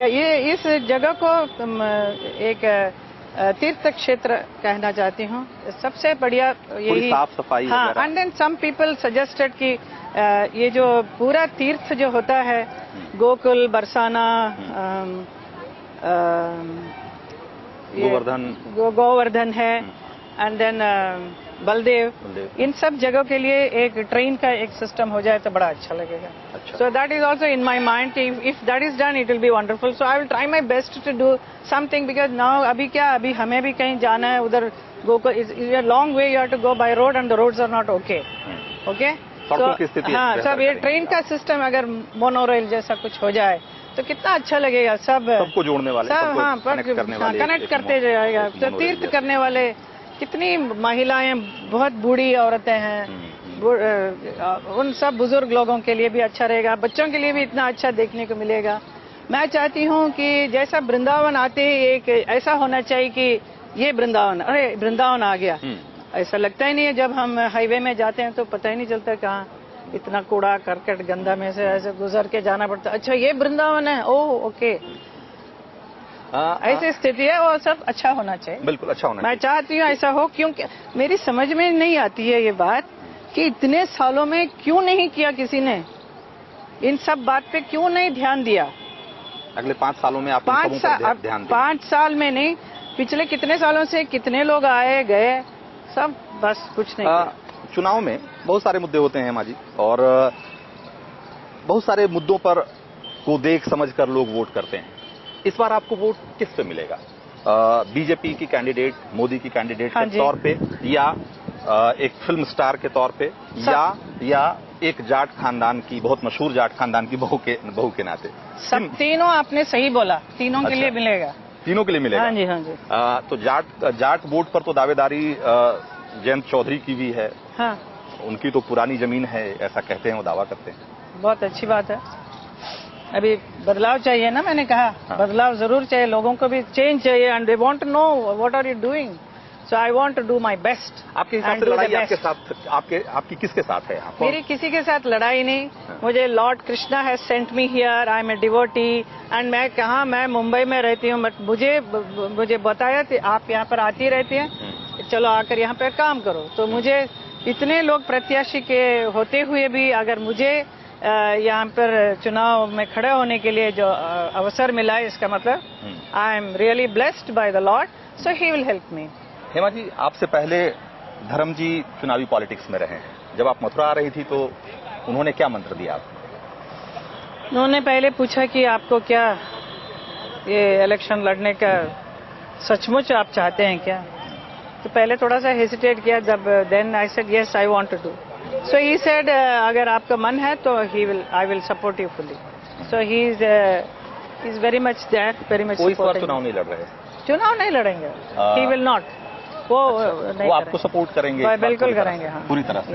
ये इस जगह को एक तीर्थ क्षेत्र कहना चाहती हूँ। सबसे बढ़िया यही साफ सफाई। हाँ, and then some people suggested कि ये जो पूरा तीर्थ जो होता है, गोकुल, बरसाना, गोवर्धन है, एंड देन बलदेव, इन सब जगहों के लिए एक ट्रेन का एक सिस्टम हो जाए तो बड़ा अच्छा लगेगा। So that is also in my mind कि if that is done it will be wonderful. So I will try my best to do something because now अभी हमें भी कहीं जाना है, उधर Gokul is a long way, you have to go by road and the roads are not okay. हाँ, सब ये ट्रेन का सिस्टम अगर मोनोरेल जैसा कुछ हो जाए तो कितना अच्छा लगेगा। सबको जोड़ने वाले, सब हाँ कनेक्ट करते जाएगा। तो तीर्थ करने वाले कितनी महिलाएं, बहुत बूढ़ी औरतें हैं, उन सब बुजुर्ग लोगों के लिए भी अच्छा रहेगा, बच्चों के लिए भी इतना अच्छा देखने को मिलेगा। मैं चाहती हूँ कि जैसा वृंदावन आते ही एक ऐसा होना चाहिए कि ये वृंदावन, अरे वृंदावन आ गया, ऐसा लगता ही नहीं है। जब हम हाईवे में जाते हैं तो पता ही नहीं चलता कहाँ इतना कूड़ा करकट गंदा में से ऐसे गुजर के जाना पड़ता। अच्छा ये वृंदावन है, ओह ओके, ऐसी स्थिति है। वो सब अच्छा होना चाहिए, बिल्कुल अच्छा होना चाहिए। मैं चाहती हूँ ऐसा हो, क्योंकि मेरी समझ में नहीं आती है ये बात कि इतने सालों में क्यों नहीं किया किसी ने, इन सब बात पे क्यों नहीं ध्यान दिया। अगले 5 सालों में आप 5 साल में नहीं, पिछले कितने सालों से कितने लोग आए गए, सब बस कुछ नहीं। चुनाव में बहुत सारे मुद्दे होते हैं माजी, और बहुत सारे मुद्दों पर को देख समझ कर लोग वोट करते हैं। इस बार आपको वोट किस पे मिलेगा? बीजेपी की कैंडिडेट, मोदी की कैंडिडेट के तौर पे, या एक फिल्म स्टार के तौर पे, या एक जाट खानदान की, बहुत मशहूर जाट खानदान की बहू के नाते? सब तीनों आपने सही बोला, तीनों के लिए मिलेगा। तीनों के लिए मिलेगा? हाँ जी, हाँ जी। तो जाट वोट पर तो दावेदारी जयंत चौधरी की भी है। हाँ, उनकी तो पुरानी जमीन है, ऐसा कहते हैं, वो दावा करते हैं। बहुत अच्छी बात है। अभी बदलाव चाहिए ना, मैंने कहा। हाँ। बदलाव जरूर चाहिए, लोगों को भी चेंज चाहिए, and they want to know what are you doing, so I want to do my best. आपके हिसाब से लड़ाई आपके साथ, आपकी किसके साथ है? मेरी किसी के साथ लड़ाई नहीं। हाँ। मुझे lord Krishna has sent me here, I am a devotee, and मैं मुंबई में रहती हूँ, बट मुझे बताया कि आप यहाँ पर आती रहती हैं, चलो आकर यहाँ पर काम करो। तो मुझे इतने लोग प्रत्याशी के होते हुए भी अगर मुझे यहाँ पर चुनाव में खड़े होने के लिए जो अवसर मिला है, इसका मतलब I am really blessed by the lord, so he will help me. Hema ji, आपसे पहले धर्म जी चुनावी पॉलिटिक्स में रहे हैं। जब आप मथुरा आ रही थी तो उन्होंने क्या मंत्र दिया आपको? उन्होंने पहले पूछा कि आपको क्या ये इलेक्शन लड़ने का सचमुच आप चाहते हैं क्या? तो पहले थोड़ा सा हेसिटेट किया, then I said yes I want to do. So he said, अगर आपका मन है तो I will support you fully. So he is very much there, very much supporting. वो इस बार चुनाव नहीं लड़ रहे? चुनाव नहीं लड़ेंगे, he will not. वो नहीं, वो आपको सपोर्ट करेंगे? बिल्कुल करेंगे, हाँ, पूरी तरह से।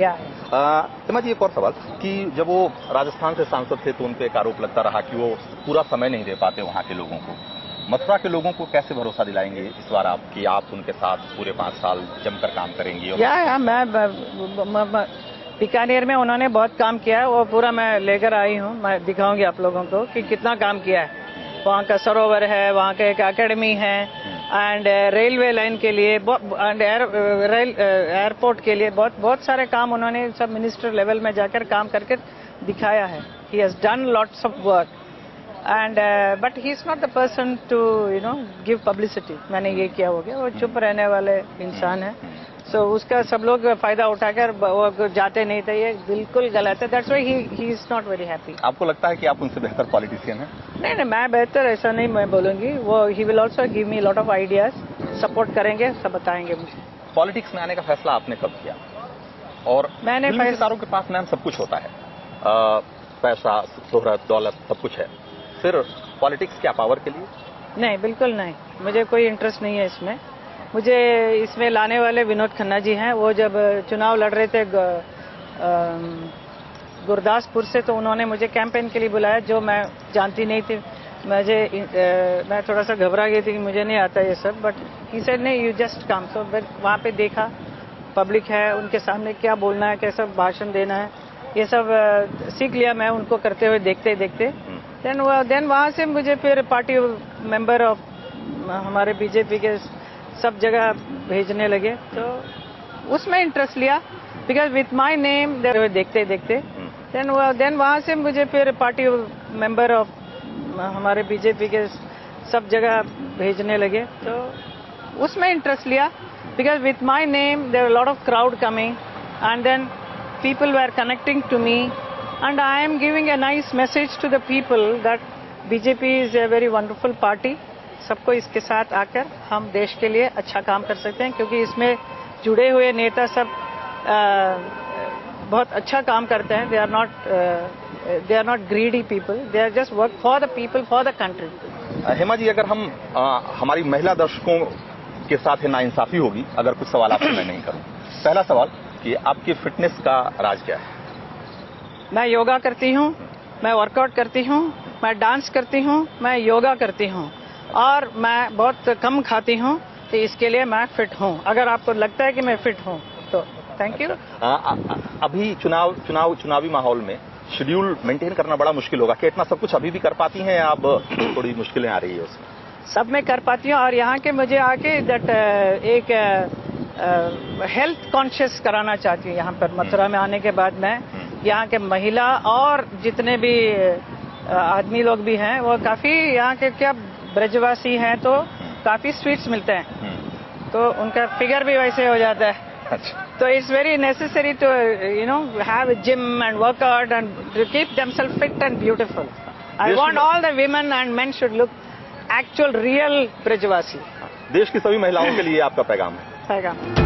हेमा जी, एक और सवाल कि जब वो राजस्थान से सांसद थे तो उन पे एक आरोप लगता रहा कि वो पूरा समय नहीं दे पाते वहाँ के लोगों को। मथुरा के लोगों को कैसे भरोसा दिलाएंगे इस बार आप कि आप उनके साथ पूरे 5 साल जमकर काम करेंगी? मैं बीकानेर में उन्होंने बहुत काम किया है, वो पूरा मैं लेकर आई हूँ, मैं दिखाऊंगी आप लोगों को कि कितना काम किया है। वहाँ का सरोवर है, वहाँ का एक एकेडमी है, एंड रेलवे लाइन के लिए, एंड एयरपोर्ट के लिए बहुत सारे काम उन्होंने सब मिनिस्टर लेवल में जाकर काम करके दिखाया है। He has done lots of work, and but he is not the person to give publicity. मैंने ये किया हो गया, वो चुप रहने वाले इंसान है। So, उसका सब लोग फायदा उठाकर वो जाते नहीं थे, ये बिल्कुल गलत है। That's why he is not very happy. आपको लगता है कि आप उनसे बेहतर पॉलिटिशियन हैं? नहीं, मैं बेहतर ऐसा नहीं मैं बोलूंगी। वो he will also give me lot of ideas, support करेंगे, सब बताएंगे मुझे। पॉलिटिक्स में आने का फैसला आपने कब किया? और मैंने सितारों के पास मैम सब कुछ होता है, पैसा, शोहरत, दौलत, सब कुछ है, फिर पॉलिटिक्स क्या पावर के लिए? नहीं, बिल्कुल नहीं, मुझे कोई इंटरेस्ट नहीं है इसमें। मुझे इसमें लाने वाले विनोद खन्ना जी हैं। वो जब चुनाव लड़ रहे थे गुरदासपुर से, तो उन्होंने मुझे कैंपेन के लिए बुलाया, जो मैं जानती नहीं थी। मैं थोड़ा सा घबरा गई थी कि मुझे नहीं आता ये सब, बट ही सेड नहीं, यू जस्ट कम। सो वहाँ पे देखा, पब्लिक है, उनके सामने क्या बोलना है, कैसा भाषण देना है, ये सब सीख लिया मैं उनको करते हुए देखते देखते। देन वहाँ से मुझे फिर पार्टी मेंबर ऑफ हमारे बीजेपी के सब जगह भेजने लगे, तो उसमें इंटरेस्ट लिया, बिकॉज विथ माय नेम देखते देखते देन वहाँ से मुझे फिर पार्टी मेंबर ऑफ हमारे बीजेपी के सब जगह भेजने लगे, तो उसमें इंटरेस्ट लिया, because with my name there lot of crowd coming and then people were connecting to me and I am giving a nice message to the people that BJP is a very wonderful party. सबको इसके साथ आकर हम देश के लिए अच्छा काम कर सकते हैं, क्योंकि इसमें जुड़े हुए नेता सब बहुत अच्छा काम करते हैं. they are not greedy people, they are just work for the people, for the country. Hema ji, अगर हम हमारी महिला दर्शकों के साथ नाइंसाफी होगी अगर कुछ सवाल आपसे मैं नहीं करूं. पहला सवाल कि आपकी फिटनेस का राज क्या है? मैं योगा करती हूँ, मैं वर्कआउट करती हूँ, मैं डांस करती हूँ, मैं योगा करती हूँ और मैं बहुत कम खाती हूँ, तो इसके लिए मैं फिट हूँ. अगर आपको लगता है कि मैं फिट हूँ तो थैंक यू. अभी चुनावी माहौल में शेड्यूल मेंटेन करना बड़ा मुश्किल होगा. क्या इतना सब कुछ अभी भी कर पाती हैं आप? थोड़ी मुश्किलें आ रही है उसमें. सब मैं कर पाती हूँ और यहाँ के मुझे आके एक हेल्थ कॉन्शियस कराना चाहती हूँ. यहाँ पर मथुरा में आने के बाद मैं यहाँ के महिला और जितने भी आदमी लोग भी हैं वो काफ़ी यहाँ के क्या ब्रजवासी हैं, तो काफ़ी स्वीट्स मिलते हैं, तो उनका फिगर भी वैसे हो जाता है. तो it's very necessary to have a gym and workout and to keep themselves fit and beautiful. I want all the women and men should look actual real ब्रजवासी. देश की सभी महिलाओं के लिए आपका पैगाम है. पैगाम